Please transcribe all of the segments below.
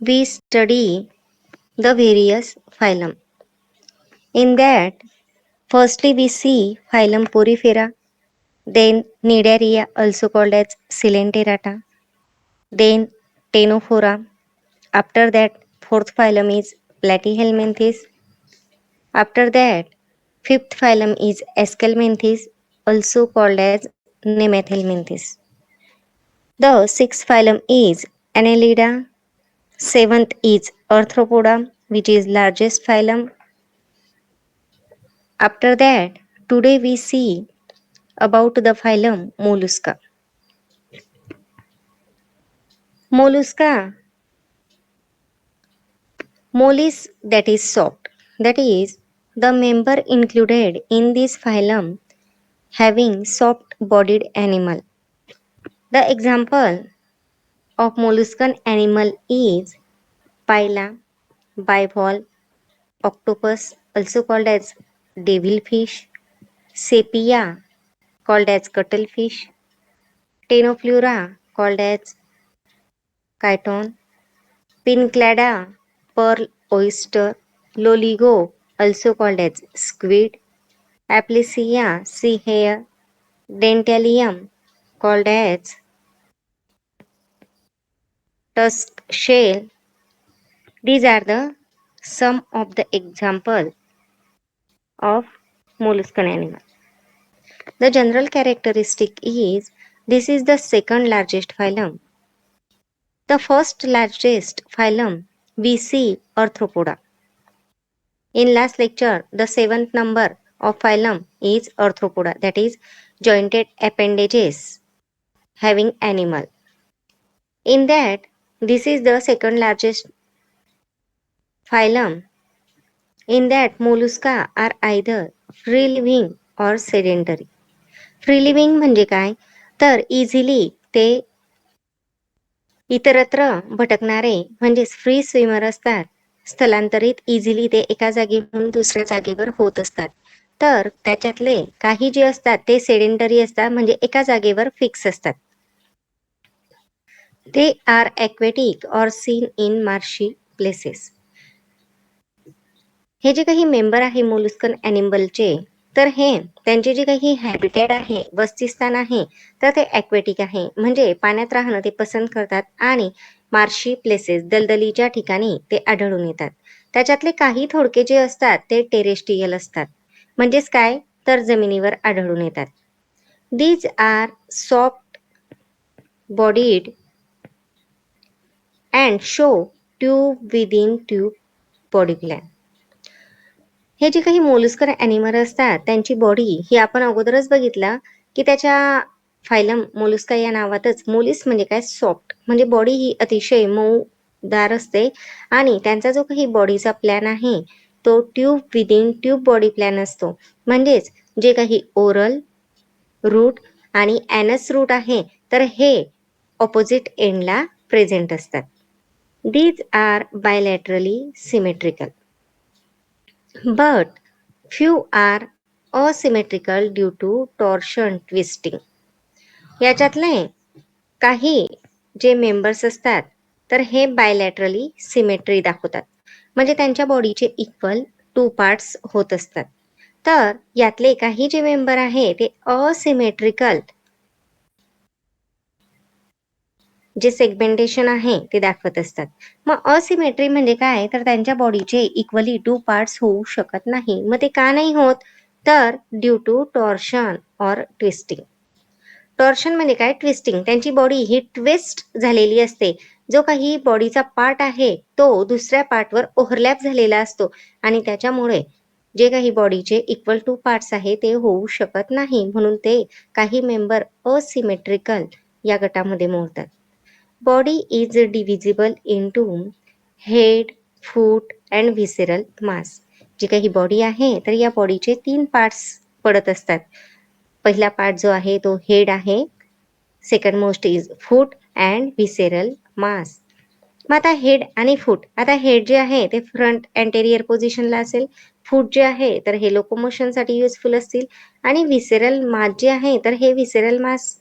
we study the various phylum. In that, firstly we see phylum Porifera, then Cnidaria also called as Coelenterata, then Ctenophora. After that, fourth phylum is Platyhelminthes. After that, fifth phylum is Aschelminthes, also called as Nemathelminthes. The sixth phylum is Annelida. Seventh is Arthropoda, which is largest phylum. After that, today we see about the phylum Mollusca. Mollusca, mollis that is soft, that is the member included in this phylum having soft bodied animal. The example of molluscan animal is Pila, bivalve, octopus also called as devilfish, sepia called as cuttlefish, Ctenoflura called as chiton, Pinclada, pearl oyster, Loligo also called as squid, Aplysia, sea hare, Dentalium called as tusk shell. These are the some of the example of molluscan animal. The general characteristic is this is the second largest phylum. The first largest phylum we see Arthropoda. In last lecture, the seventh number of phylum is Arthropoda, that is jointed appendages having animal. In that, this is the second largest phylum. In that, mollusca are either free living or sedentary. Free living म्हणजे काय, तर easily ते इतरत्र भटकणारे म्हणजेच free swimmer असतात. स्थलांतरित easily ते एका जागेवरून दुसऱ्या जागेवर होत असतात. तर त्याच्यातले काही जे असतात ते सेडेंटरी असतात, म्हणजे एका जागेवर फिक्स असतात. ते are aquatic or seen in marshy places. हे जे काही मेंबर आहे मोलस्कन ॲनिमलचे, तर हे त्यांचे जे काही हॅबिटेट आहे, वसतिस्थान आहे, तर ते ॲक्वेटिक आहे, म्हणजे पाण्यात राहणं ते पसंत करतात आणि मार्शी प्लेसेस दलदलीच्या ठिकाणी ते आढळून येतात. त्याच्यातले काही थोडके जे असतात ते टेरेस्ट्रियल असतात, म्हणजेच काय, तर जमिनीवर आढळून येतात. These are soft bodied and show tube within tube body plan. हे जे काही मोलस्कर ॲनिमल असतात त्यांची बॉडी ही आपण अगोदरच बघितला की त्याच्या फायलम मोलस्का या नावातच मोलिस म्हणजे काय, सॉफ्ट, म्हणजे बॉडी ही अतिशय मऊदार असते आणि त्यांचा जो काही बॉडीचा प्लॅन आहे तो tube within tube body plan असतो. म्हणजेच जे काही ओरल रूट आणि ॲनस रूट आहे तर हे ऑपोजिट एंडला प्रेझेंट असतात. These are bilaterally symmetrical but few are asymmetrical due to torsion twisting. याच्यातले काही जे मेंबर्स असतात तर हे बायलॅटरली सिमेट्री दाखवतात, म्हणजे त्यांच्या बॉडीचे इक्वल 2 पार्ट्स होत असतात. तर यातले काही जे मेंबर आहे ते असिमेट्रिकल जे सेगमेंटेशन आहे ते दाखवत असतात. मग असिमेट्री म्हणजे काय, तर त्यांच्या बॉडीचे इक्वली 2 पार्ट्स होऊ शकत नाही. मग ते का नाही होत, तर due to torsion or twisting. Torsion म्हणजे काय, ट्विस्टिंग. त्यांची बॉडी ही ट्विस्ट झालेली असते. जो काही बॉडीचा पार्ट आहे तो दुसऱ्या पार्टवर ओव्हरलॅप झालेला असतो आणि त्याच्यामुळे जे काही बॉडीचे इक्वल 2 पार्ट्स आहे ते होऊ शकत नाही, म्हणून ते काही मेंबर असिमेट्रिकल या गटामध्ये मोडतात. Body is divisible into head, foot and visceral mass. जी काही बॉडी आहे तर या बॉडीचे 3 पार्ट्स पडत असतात. पहिला पार्ट जो आहे तो हेड आहे, second most is foot and visceral mass. मग आता हेड आणि फूट, आता हेड जे आहे ते फ्रंट अँटेरियर पोझिशनला असेल, फूट जे आहे तर हे लोकोमोशनसाठी युजफुल असतील आणि विसेरल मास जे आहे तर हे विसेरल मास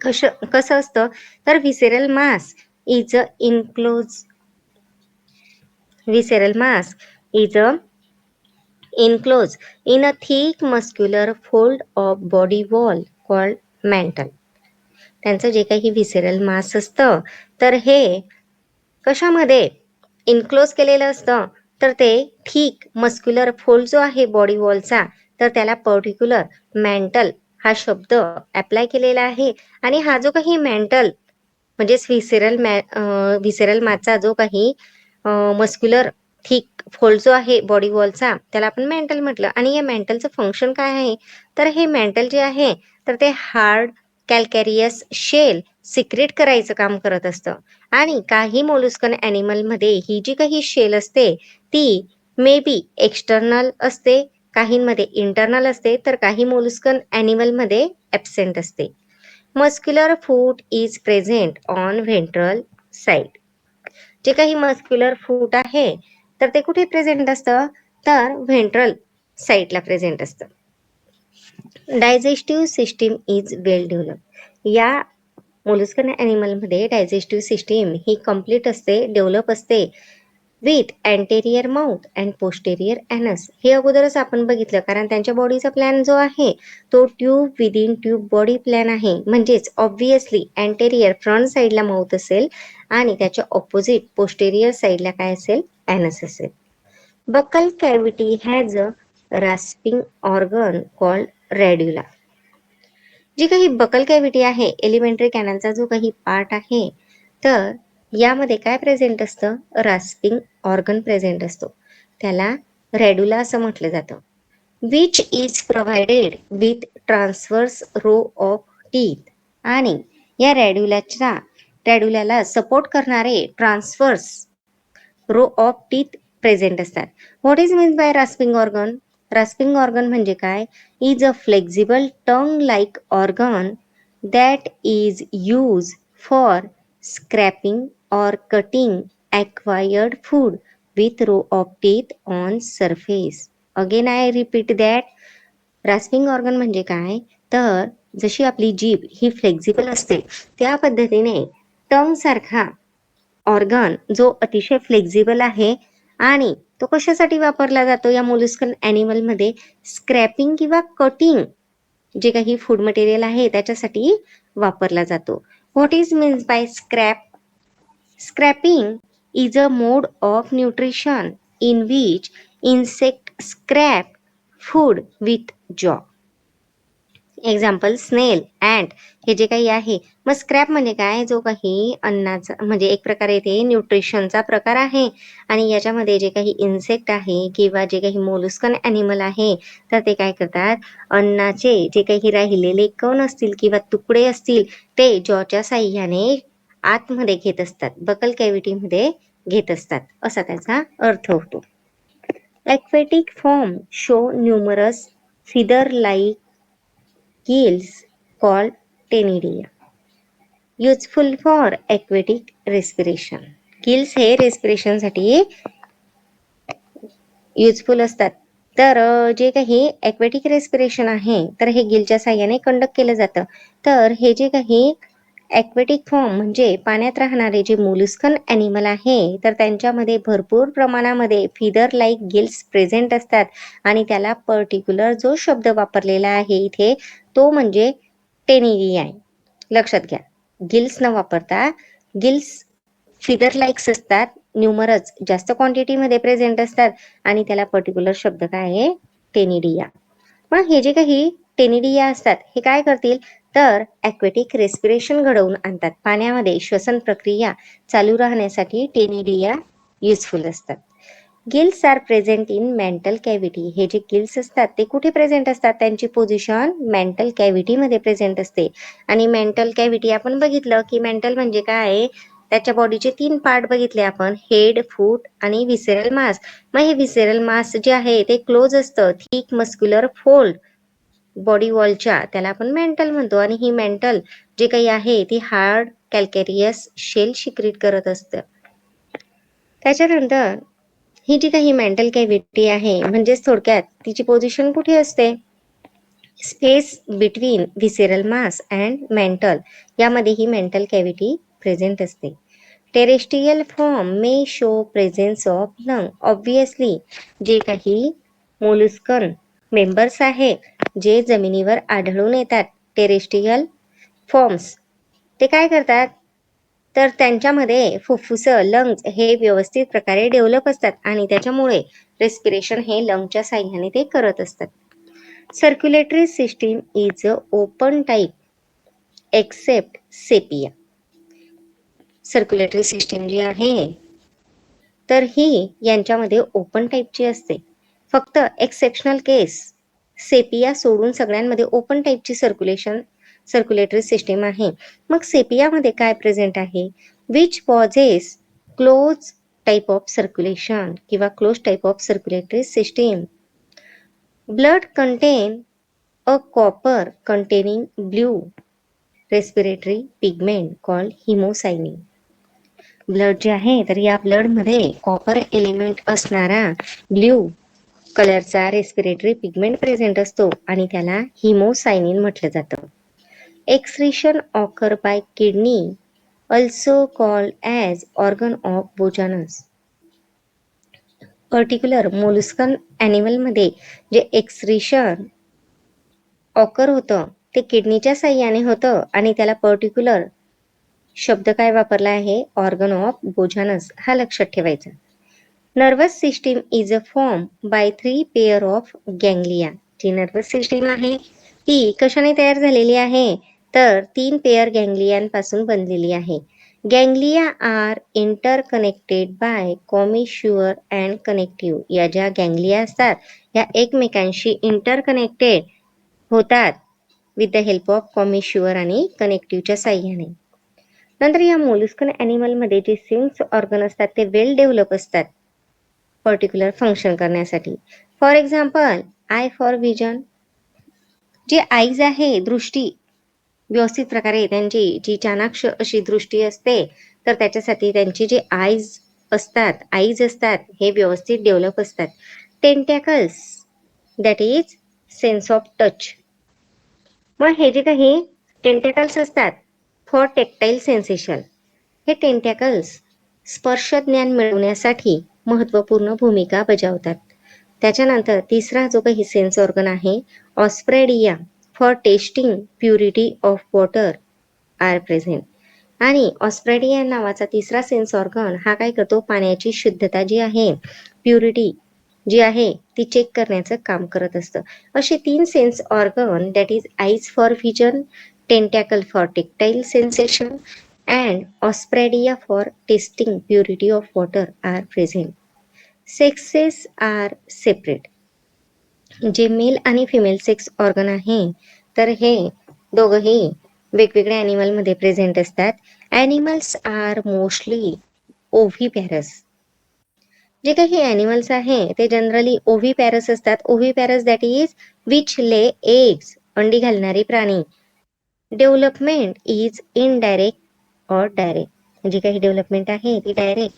कसं असतं, तर visceral mass is a enclosed visceral mass is a enclosed in a thick muscular fold of body wall called mantle. त्यांचं जे काही व्हिसेरल मास असतं तर हे कशामध्ये इन्क्लोज केलेलं असतं, तर ते थिक मस्क्युलर फोल्ड जो आहे बॉडी वॉलचा, तर त्याला पर्टिक्युलर मेंटल हा शब्द अप्लाय केलेला आहे. आणि हा जो काही मेंटल म्हणजे व्हिसेरल मॅथचा जो काही मस्क्युलर थिक फोल्ड जो आहे बॉडी वॉलचा, त्याला आपण मेंटल म्हटलं. आणि या मेंटलचं फंक्शन काय आहे, तर हे मेंटल जे आहे तर ते हार्ड कॅल्कॅरियस शेल सिक्रेट करायचं काम करत असतं. आणि काही मोलुस्कन ॲनिमलमध्ये ही जी काही शेल असते ती मे बी एक्सटर्नल असते, काहींमध्ये इंटरनल असते, तर काही मोलुस्कन ॲनिमलमध्ये ॲब्सेंट असते. Muscular foot is present on ventral side. जे काही मस्क्युलर फूट आहे तर ते कुठे प्रेझेंट असतं, तर व्हेंट्रल साइडला प्रेझेंट असतं. Digestive system is well develop. या मोलुस्कन ॲनिमलमध्ये डायजेस्टिव्ह सिस्टीम ही कंप्लीट असते, डेव्हलप असते with anterior mouth and posterior anus. हे अगोदरच आपण बघितलं, कारण त्यांच्या बॉडीचा प्लॅन जो आहे तो tube within tube body plan आहे. म्हणजेच ऑब्व्हियसली अँटेरियर फ्रंट साईडला माउथ असेल आणि त्याच्या ऑपोजिट पोस्टेरियर साईडला काय असेल, ॲनस असेल. Buccal cavity has a rasping organ called radula. जी काही बकल कॅव्हिटी आहे, एलिमेंटरी कॅनलचा जो काही पार्ट आहे, तर यामध्ये काय प्रेझेंट असतं, रास्पिंग ऑर्गन प्रेझेंट असतो. त्याला रॅड्युला असं म्हटलं जातं. Which is provided with transverse row of teeth. आणि या रॅड्युल्याला सपोर्ट करणारे transverse row of teeth present असतात. What is means by rasping organ? Rasping organ म्हणजे काय? Is a flexible tongue like organ that is use for scraping or cutting acquired food with row of teeth on surface. Again I repeat that. Rasping organ म्हणजे काय, तर जशी आपली जीभ ही flexible असते त्या पद्धतीने टंग सारखा ऑर्गन जो अतिशय फ्लेक्झिबल आहे आणि तो कशासाठी वापरला जातो या मोलुस्कन ॲनिमलमध्ये, स्क्रॅपिंग किंवा कटिंग जे काही फूड मटेरियल आहे त्याच्यासाठी वापरला जातो. What is means bye scrap? Scrapping is a mode of nutrition in which insect scrap food with जॉ. एक्झाम्पल स्नेल, अँट हे जे काही आहे. मग स्क्रॅप म्हणजे काय, जो काही अन्नाचा म्हणजे एक प्रकारे ते न्यूट्रिशनचा प्रकार आहे. आणि याच्यामध्ये जे काही इन्सेक्ट आहे किंवा जे काही मोलुस्कन ॲनिमल आहे तर ते काय करतात, अन्नाचे जे काही राहिलेले कण असतील किंवा तुकडे असतील ते जॉच्या साह्याने आतमध्ये घेत असतात, बकल कॅव्हिटीमध्ये घेत असतात, असा त्याचा अर्थ होतो. Aquatic form show numerous feather like gills called ctenidia. Useful for aquatic respiration. Gills हे रेस्पिरेशनसाठी युजफुल असतात. तर जे काही ॲक्वेटिक रेस्पिरेशन आहे तर हे गिलच्या साह्याने कंडक्ट केलं जातं. तर हे जे काही ॲक्वेटिक फॉर्म म्हणजे पाण्यात राहणारे जे मोलुस्कन ॲनिमल आहे तर त्यांच्यामध्ये भरपूर प्रमाणामध्ये फिदर लाईक गिल्स प्रेझेंट असतात. आणि त्याला पर्टिक्युलर जो शब्द वापरलेला आहे इथे तो म्हणजे टेनिडिया आहे. लक्षात घ्या, गिल्स न वापरता गिल्स फिदर लाईक्स असतात, न्यूमरस जास्त क्वांटिटीमध्ये प्रेझेंट असतात आणि त्याला पर्टिक्युलर शब्द काय आहे, टेनिडिया. मग हे जे काही टेनिडिया असतात हे काय करतील, तर ॲक्वेटिक रेस्पिरेशन घडवून आणतात. पाण्यामध्ये श्वसन प्रक्रिया चालू राहण्यासाठी टेनिडिया युजफुल असतात. Gills are present in mantle cavity. हे जे गिल्स असतात ते कुठे प्रेझेंट असतात, त्यांची पोझिशन मेंटल कॅव्हिटीमध्ये प्रेझेंट असते. आणि मेंटल कॅव्हिटी आपण बघितलं की मेंटल म्हणजे काय, त्याच्या बॉडीचे 3 पार्ट बघितले आपण, हेड, फूट आणि व्हिसेरल मास. मग हे व्हिसेरल मास जे आहे ते क्लोज असतं थिक मस्क्युलर फोल्ड बॉडी वॉलच्या, त्याला आपण मेंटल म्हणतो. आणि ही मेंटल जे काही आहे ती हार्ड कॅल्कॅरियस शेल सिक्रेट करत असतं. त्याच्यानंतर ही जी काही मेंटल कॅव्हिटी आहे म्हणजेच थोडक्यात तिची पोझिशन कुठे असते, space between visceral mass and mantle, यामध्ये ही मेंटल कॅव्हिटी प्रेझेंट असते. Terrestrial form may show presence of lung. Obviously जे काही मोलस्कन मेंबर्स आहेत जे जमिनीवर आढळून येतात टेरेस्ट्रियल फॉर्म्स, ते काय करतात तर त्यांच्यामध्ये फुफ्फुसं लंग्स हे व्यवस्थित प्रकारे डेव्हलप असतात आणि त्याच्यामुळे रेस्पिरेशन हे लंगच्या साह्याने ते करत असतात. Circulatory system is open type except Sepia. Circulatory system जी आहे तर ही यांच्यामध्ये ओपन टाईपची असते. फक्त एक्सेप्शनल केस सेपिया सोडून सगळ्यांमध्ये ओपन टाईपची सर्क्युलेटरी सिस्टीम आहे. मग सेपियामध्ये काय प्रेझेंट आहे? Which possess close type of circulation किंवा close type of circulatory system. Blood contain a copper containing blue respiratory pigment called haemocyanin. Blood जे आहे तर या ब्लडमध्ये कॉपर एलिमेंट असणारा ब्ल्यू कलरचा रेस्पिरेटरी पिगमेंट प्रेझेंट असतो आणि त्याला हिमोसायनिन म्हटलं जातं. Excretion occur by kidney also called as organ of Bojanus. Particular molluscan ॲनिमलमध्ये जे एक्सक्रीशन ऑकर होतं ते किडनीच्या साह्याने होतं आणि त्याला पर्टिक्युलर शब्द काय वापरला आहे? ऑर्गन ऑफ बोजानस, हा लक्षात ठेवायचा. Nervous system is a form by 3 pair of ganglia. जी नर्वस सिस्टीम आहे ती कशाने तयार झालेली आहे तर 3 पेअर गँग्लियांपासून बनलेली आहे. Ganglia are interconnected by commissure and connective. या ज्या गँग्लिया असतात या एकमेकांशी इंटरकनेक्टेड होतात with the help of commissure आणि कनेक्टिव्हच्या साह्याने. नंतर या मोलस्कन ॲनिमलमध्ये जे सेन्स ऑर्गन असतात ते वेल डेव्हलप असतात पर्टिक्युलर फंक्शन करण्यासाठी. For example I for vision. जे आईज आहे दृष्टी व्यवस्थित प्रकारे त्यांची जी चाणाक्ष अशी दृष्टी असते तर त्याच्यासाठी त्यांची जे आईज असतात हे व्यवस्थित डेव्हलप असतात. Tentacles that is sense of touch. मग हे जे काही टेंटॅकल्स असतात फॉर टेक्टाईल सेन्सेशन, हे टेंटॅकल्स स्पर्श ज्ञान मिळवण्यासाठी महत्त्वपूर्ण भूमिका बजावतात. त्याच्यानंतर तिसरा जो काही सेन्स ऑर्गन आहे osphradia for testing purity of water are present. आणि ऑस्प्रेडिया नावाचा तिसरा सेन्स ऑर्गन हा काय करतो? पाण्याची शुद्धता जी आहे, प्युरिटी जी आहे ती चेक करण्याचं काम करत असतं. असे 3 sense organ that is eyes for vision, tentacle for tactile sensation and osphradia for testing purity of water are present. Sexes are separate. जे मेल आणि फिमेल सेक्स ऑर्गन आहे तर हे दोघंही वेगवेगळ्या ॲनिमलमध्ये प्रेझेंट असतात. Animals are mostly oviparous. जे काही ॲनिमल्स आहे ते जनरली ओव्हिपॅरस असतात. Oviparous that is which lay eggs, अंडी घालणारी प्राणी. Development is indirect or direct. जी काही डेव्हलपमेंट आहे ती डायरेक्ट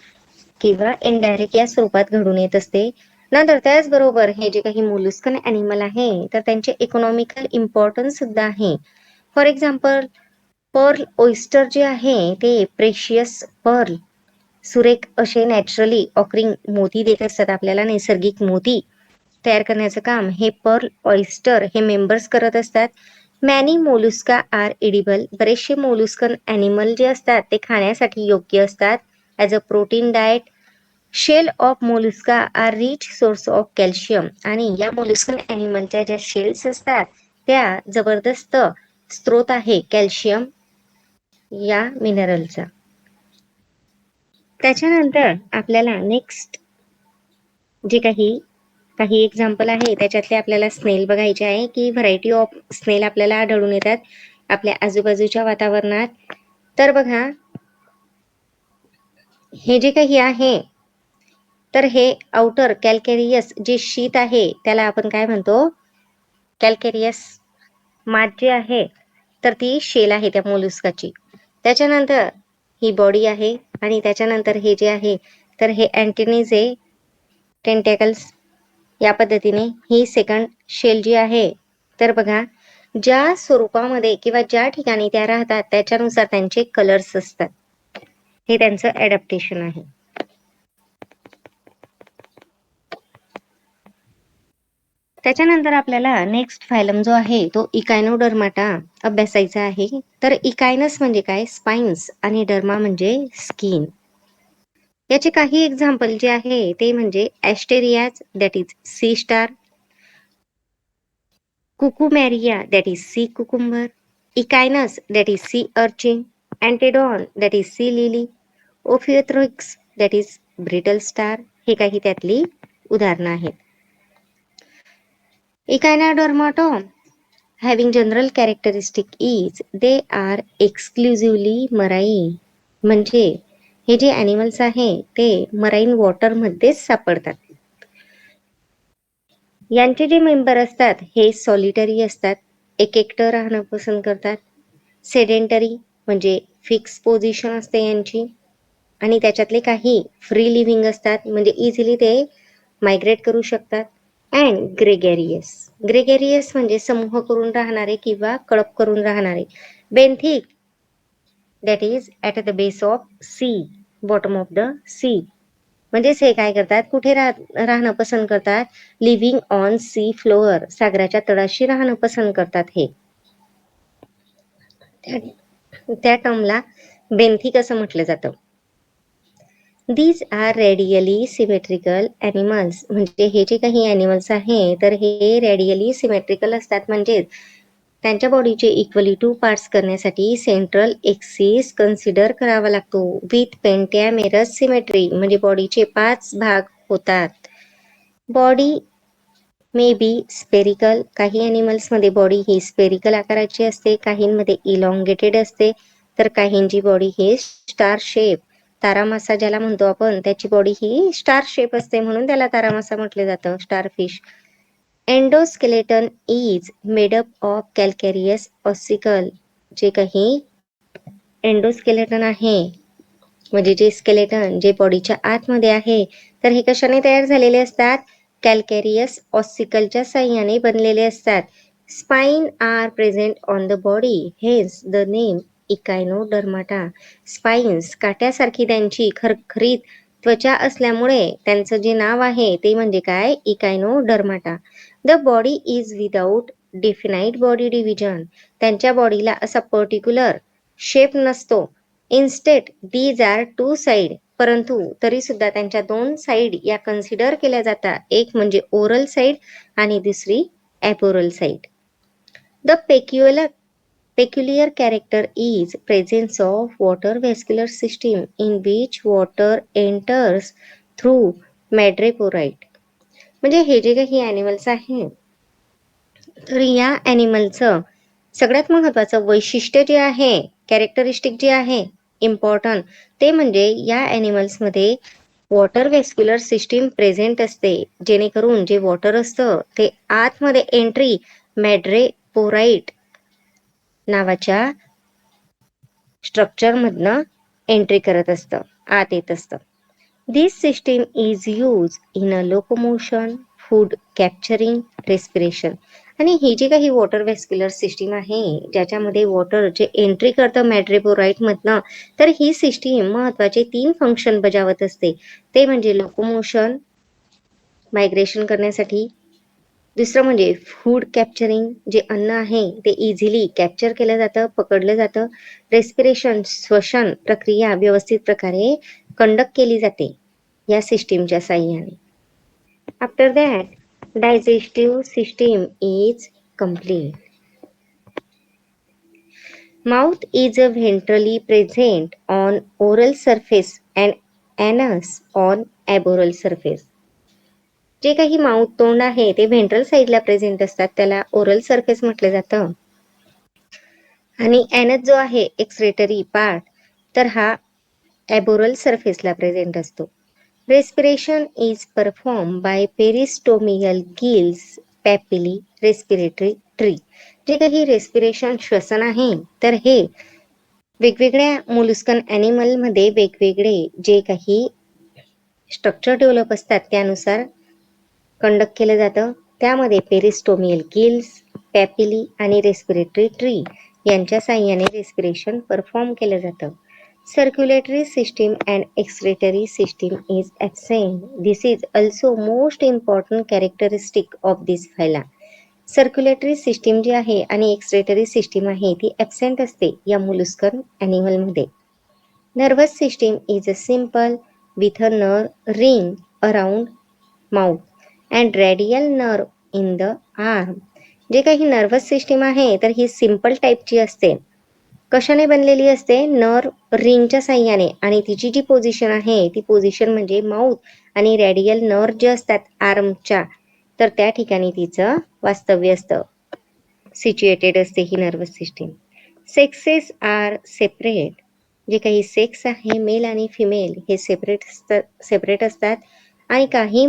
किंवा इनडायरेक्ट या स्वरूपात घडून येत असते. नंतर त्याचबरोबर हे जे काही मोलस्कन ॲनिमल आहे तर त्यांचे इकॉनॉमिकल इम्पॉर्टन्स सुद्धा आहे. फॉर एक्झाम्पल पर्ल ओइस्टर जे आहे ते प्रेशियस पर्ल, सुरेख असे नॅचरली ऑकरिंग मोती देत असतात आपल्याला. नैसर्गिक मोती तयार करण्याचं काम हे पर्ल ऑइस्टर हे मेंबर्स करत असतात. Many Mollusca are edible. बरेचसे मोलुस्कन ॲनिमल जे असतात ते खाण्यासाठी योग्य असतात as a protein diet. Shell of Mollusca are rich source of calcium. आणि या मोलुस्कन ॲनिमलच्या ज्या शेल्स असतात त्या जबरदस्त स्रोत आहे कॅल्शियम या मिनरलचा. त्याच्यानंतर आपल्याला नेक्स्ट जे काही एक्झाम्पल आहे त्याच्यातले आपल्याला स्नेल बघायचे आहे की व्हरायटी ऑफ स्नेल आपल्याला आढळून येतात आपल्या आजूबाजूच्या वातावरणात. तर बघा हे जे काही आहे तर हे आउटर कॅल्केरियस जे शीत आहे त्याला आपण काय म्हणतो? कॅल्केरियस. माठ जे आहे तर ती शेल आहे त्या मोलुस्काची. त्याच्यानंतर ही बॉडी आहे आणि त्याच्यानंतर हे जे आहे तर हे अँटेनिज आहे, टेंटॅकल्स. या पद्धतीने ही सेकंड शेल जी आहे तर बघा ज्या स्वरूपामध्ये किंवा ज्या ठिकाणी त्या राहतात त्याच्यानुसार त्यांचे कलर्स असतात. हे त्यांचं ॲडॅप्टेशन आहे. त्याच्यानंतर आपल्याला नेक्स्ट फायलम जो आहे तो इकायनोडर्माटा अभ्यासायचा आहे. तर इकायनस म्हणजे काय? स्पाइन्स आणि डर्मा म्हणजे स्किन. याचे काही एक्झाम्पल जे आहे ते म्हणजे Asterias that is sea star, Cucumaria that is sea cucumber, Echinus that is sea urchin, Antedon that is sea lily, Ophiothrix that is brittle star. हे काही त्यातली उदाहरणं आहेत. इकायनोडर्माटा having general characteristic is they are exclusively marine. म्हणजे हे जे animals आहे ते मराईन वॉटरमध्येच सापडतात. यांचे जे मेंबर असतात हे सॉलिटरी असतात, एकटं राहणं पसंत करतात, सेडेंटरी म्हणजे फिक्स पोझिशन असते यांची, आणि त्याच्यातले काही फ्री लिव्हिंग असतात म्हणजे इझिली ते मायग्रेट करू शकतात. अँड ग्रेगॅरियस. ग्रेगॅरियस म्हणजे समूह करून राहणारे किंवा कळप करून राहणारे. Benthic that is at the base of sea, bottom of the sea. म्हणजेच हे काय करतात? कुठे राहणं पसंत करतात? लिव्हिंग ऑन सी फ्लोअर, सागराच्या तळाशी राहणं पसंत करतात. हे त्या टर्मला बेंथिक असं म्हटलं जातं. These are radially symmetrical animals. म्हणजे हे जे काही ॲनिमल्स आहे तर हे रेडियली सिमेट्रिकल असतात. म्हणजे त्यांच्या बॉडीचे इक्वली 2 पार्ट्स करण्यासाठी सेंट्रल एक्सिस कन्सिडर करावा लागतो. विथ पेंटॅमेरस सिमेट्री म्हणजे बॉडीचे 5 भाग होतात. Body may be spherical. काही ॲनिमल्समध्ये बॉडी ही स्पेरिकल आकाराची असते, काहींमध्ये इलॉंगेटेड असते, तर काहींची बॉडी ही स्टार शेप, तारामासा ज्याला म्हणतो आपण, त्याची बॉडी ही स्टार शेप असते म्हणून त्याला तारामासा म्हटले जातं, starfish. Endoskeleton is made up of calcareous ossicle. जे काही एंडोस्केलेटन आहे म्हणजे जे स्केलेटन जे बॉडीच्या आतमध्ये आहे तर हे कशाने तयार झालेले असतात? कॅल्कॅरियस ऑसिकलच्या साह्याने बनलेले असतात. Spine are present on the body, hence the name Echinodermata. Spines काट्यासारखी त्यांची खरखरीत त्वचा असल्यामुळे त्यांचं जे नाव आहे ते म्हणजे काय? Echinodermata. The body is without definite body division. त्यांच्या बॉडीला असा पर्टिक्युलर शेप नसतो. Instead these are 2 side. परंतु तरी सुद्धा त्यांच्या 2 साइड या कन्सिडर केल्या जातात. एक म्हणजे ओरल साइड आणि दुसरी aboral side. The peculiar character is presence of water vascular system in which water enters through madreporite. म्हणजे हे जे काही ॲनिमल्स आहे तर या ॲनिमलचं सगळ्यात महत्त्वाचं वैशिष्ट्य जे आहे, कॅरेक्टरिस्टिक जे आहे इम्पॉर्टंट, ते म्हणजे या ॲनिमल्समध्ये वॉटर व्हॅस्क्युलर सिस्टीम प्रेझेंट असते, जेणेकरून जे वॉटर असतं ते आतमध्ये एंट्री मॅड्रेपोराइट नावाच्या स्ट्रक्चरमधनं एंट्री करत असतं, आत येत असतं. This system is use in a locomotion, food capturing, respiration. आणि ही जी काही वॉटर व्हॅस्क्युलर सिस्टीम आहे ज्याच्यामध्ये वॉटर जे एंट्री करतं मॅड्रेपोराइटमधनं, तर ही सिस्टीम महत्त्वाचे 3 फंक्शन बजावत असते. ते म्हणजे लोकोमोशन, मायग्रेशन करण्यासाठी, दुसरं म्हणजे फूड कॅप्चरिंग, जे अन्न आहे ते इझिली कॅप्चर केलं जातं, पकडलं जातं. रेस्पिरेशन, श्वसन प्रक्रिया व्यवस्थित प्रकारे कंडक्ट केली जाते या सिस्टीमच्या साह्याने. After that digestive system is complete. Mouth is ventrally present on oral surface and anus on aboral surface. जे काही माउथ तोंड आहे ते व्हेंट्रल साईडला प्रेझेंट असतात, त्याला ओरल सरफेस म्हटलं जातं. आणि एनस जो आहे एक्सक्रेटरी पार्ट, तर हा ॲबोरल सरफेसला प्रेझेंट असतो. Respiration is perform by peristomial gills, papillae, respiratory tree. जे काही रेस्पिरेशन श्वसन आहे तर हे वेगवेगळ्या मोलस्कन ॲनिमलमध्ये वेगवेगळे जे काही स्ट्रक्चर डेव्हलप असतात त्यानुसार कंडक्ट केलं जातं. त्यामध्ये पेरिस्टोमियल गिल्स, पॅपिली आणि रेस्पिरेटरी ट्री यांच्या साह्याने रेस्पिरेशन परफॉर्म केलं जातं. Circulatory system and excretory system is absent. This is also most important characteristic of this phyla. Circulatory system जी आहे आणि एक्सक्रेटरी सिस्टीम आहे ती ॲबसेंट असते या मोलस्कन ॲनिमलमध्ये. Nervous system is a simple with a ring around mouth and radial nerve in the arm. जे काही नर्वस सिस्टीम आहे तर ही सिम्पल टाईपची असते. कशाने बनलेली असते? नर्व रिंगच्या साह्याने, आणि तिची जी पोझिशन आहे ती पोझिशन म्हणजे माउथ आणि रेडियल नर्व जे असतात आर्मच्या, तर त्या ठिकाणी तिचं वास्तव्य असतं, सिच्युएटेड असते ही nervous system. Sexes are separate. जे काही सेक्स आहे मेल आणि फिमेल हे सेपरेट असतात आणि काही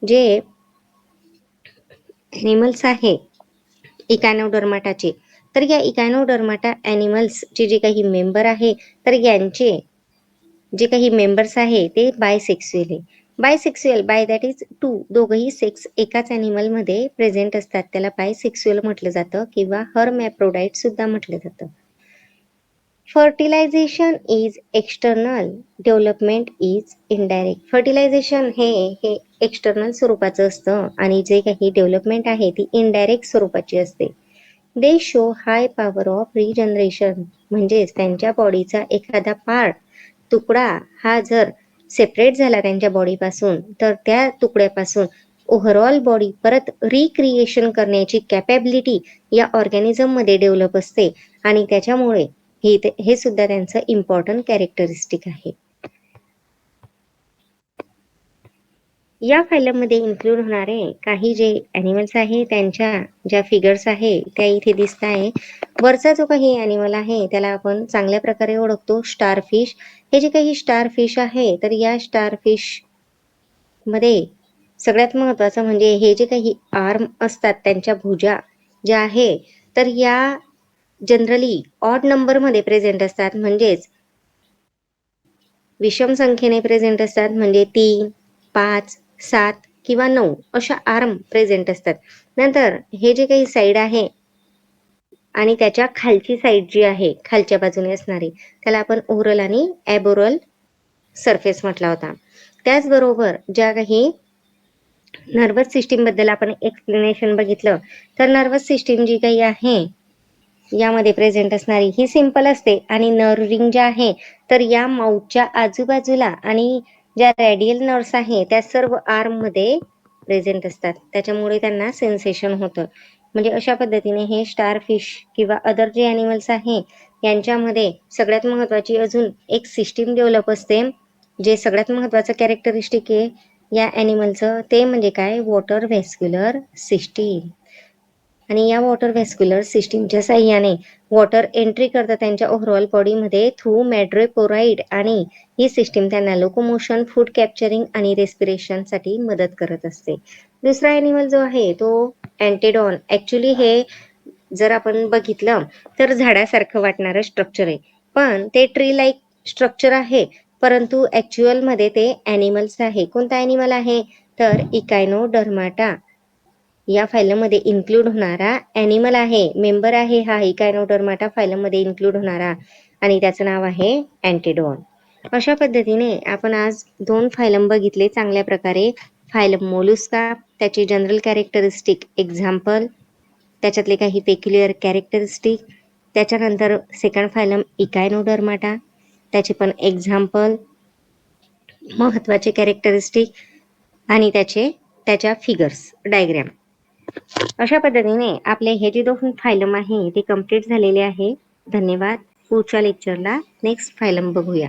जे ॲनिमल्स आहे इकॅनोडर्माटाचे, तर या इकॅनोडर्माटा ॲनिमल्सचे जे काही मेंबर आहे तर यांचे जे काही मेंबर्स आहे ते बायसेक्स्युअल आहे. बायसेक्स्युअल बाय दॅट इज टू, दोघंही सेक्स एकाच ॲनिमलमध्ये प्रेझेंट असतात, त्याला बायसेक्स्युअल म्हटलं जातं किंवा हर्मॅफ्रोडाइट सुद्धा म्हटलं जातं. Fertilisation is external, development is indirect. Fertilisation हे एक्सटर्नल स्वरूपाचं असतं आणि जे काही डेव्हलपमेंट आहे ती इनडायरेक्ट स्वरूपाची असते. दे show high power of regeneration, म्हणजेच त्यांच्या बॉडीचा एखादा पार्ट, तुकडा हा जर सेपरेट झाला त्यांच्या बॉडीपासून तर त्या तुकड्यापासून ओव्हरऑल बॉडी परत रिक्रिएशन करण्याची कॅपॅबिलिटी या ऑर्गॅनिझममध्ये डेव्हलप असते आणि त्याच्यामुळे हे सुद्धा त्यांचं इम्पॉर्टंट कॅरेक्टरिस्टिक आहे. या फायलममध्ये इन्क्लूड होणारे काही जे ॲनिमल्स आहे त्यांच्या ज्या फिगर्स आहे त्या इथे दिसत आहे. वरचा जो काही ॲनिमल आहे त्याला आपण चांगल्या प्रकारे ओळखतो स्टारफिश. हे जे काही स्टारफिश आहे तर या स्टारफिश मध्ये सगळ्यात महत्त्वाचं म्हणजे हे जे काही आर्म असतात त्यांच्या भुजा ज्या आहे तर या जनरली ऑड नंबरमध्ये प्रेझेंट असतात, म्हणजेच विषम संख्येने प्रेझेंट असतात, म्हणजे 3, 5, 7 किंवा 9 अशा आर्म प्रेझेंट असतात. नंतर हे जे काही साईड आहे आणि त्याच्या खालची साईड जी आहे खालच्या बाजूने असणारी त्याला आपण ओरल आणि ॲबोरल सरफेस म्हटला होता. त्याचबरोबर ज्या काही नर्वस सिस्टीम बद्दल आपण एक्सप्लेनेशन बघितलं तर नर्वस सिस्टीम जी काही आहे यामध्ये प्रेझेंट असणारी ही सिंपल असते आणि नर्व रिंग ज्या आहे तर या माउथच्या आजूबाजूला आणि ज्या रेडियल नर्व्स आहे त्या सर्व आर्ममध्ये प्रेझेंट असतात, त्याच्यामुळे त्यांना सेन्सेशन होतं. म्हणजे अशा पद्धतीने हे स्टारफिश किंवा अदर जे ॲनिमल्स आहे यांच्यामध्ये सगळ्यात महत्त्वाची अजून एक सिस्टीम डेव्हलप असते. जे सगळ्यात महत्त्वाचं कॅरेक्टरिस्टिक आहे या ॲनिमलचं ते म्हणजे काय? Water vascular system. आणि या वॉटर व्हॅस्क्युलर सिस्टीमच्या साह्याने वॉटर एंट्री करतं त्यांच्या ओव्हरऑल बॉडीमध्ये थ्रू मॅड्रेपोराइड, आणि ही सिस्टीम त्यांना लोकोमोशन, फूड कॅप्चरिंग आणि रेस्पिरेशनसाठी मदत करत असते. दुसरा ॲनिमल जो आहे तो अँटेडॉन. ॲक्च्युली हे जर आपण बघितलं तर झाडासारखं वाटणारं स्ट्रक्चर आहे, पण ते ट्री लाईक स्ट्रक्चर आहे, परंतु ॲक्च्युअलमध्ये ते ॲनिमल्स आहे. कोणता ॲनिमल आहे? तर इकायनोडर्माटा या फायलममध्ये इन्क्लूड होणारा ॲनिमल आहे, मेंबर आहे हा इकायनोडर्माटा फायलममध्ये इन्क्लूड होणारा, आणि त्याचं नाव आहे अँटेडॉन. अशा पद्धतीने आपण आज 2 फायलम बघितले चांगल्या प्रकारे. फायलम मोलुस्का, त्याची जनरल कॅरेक्टरिस्टिक, एक्झाम्पल, त्याच्यातले काही पेक्युलियर कॅरेक्टरिस्टिक. त्याच्यानंतर सेकंड फायलम इकायनोडर्माटा, त्याचे पण एक्झाम्पल, महत्त्वाचे कॅरेक्टरिस्टिक आणि त्याच्या फिगर्स, डायग्रॅम. अशा पद्धतीने आपले हे जे 2 फायलम आहे ते कंप्लीट झालेले आहे. धन्यवाद. पुढच्या लेक्चरला नेक्स्ट फायलम बघूया.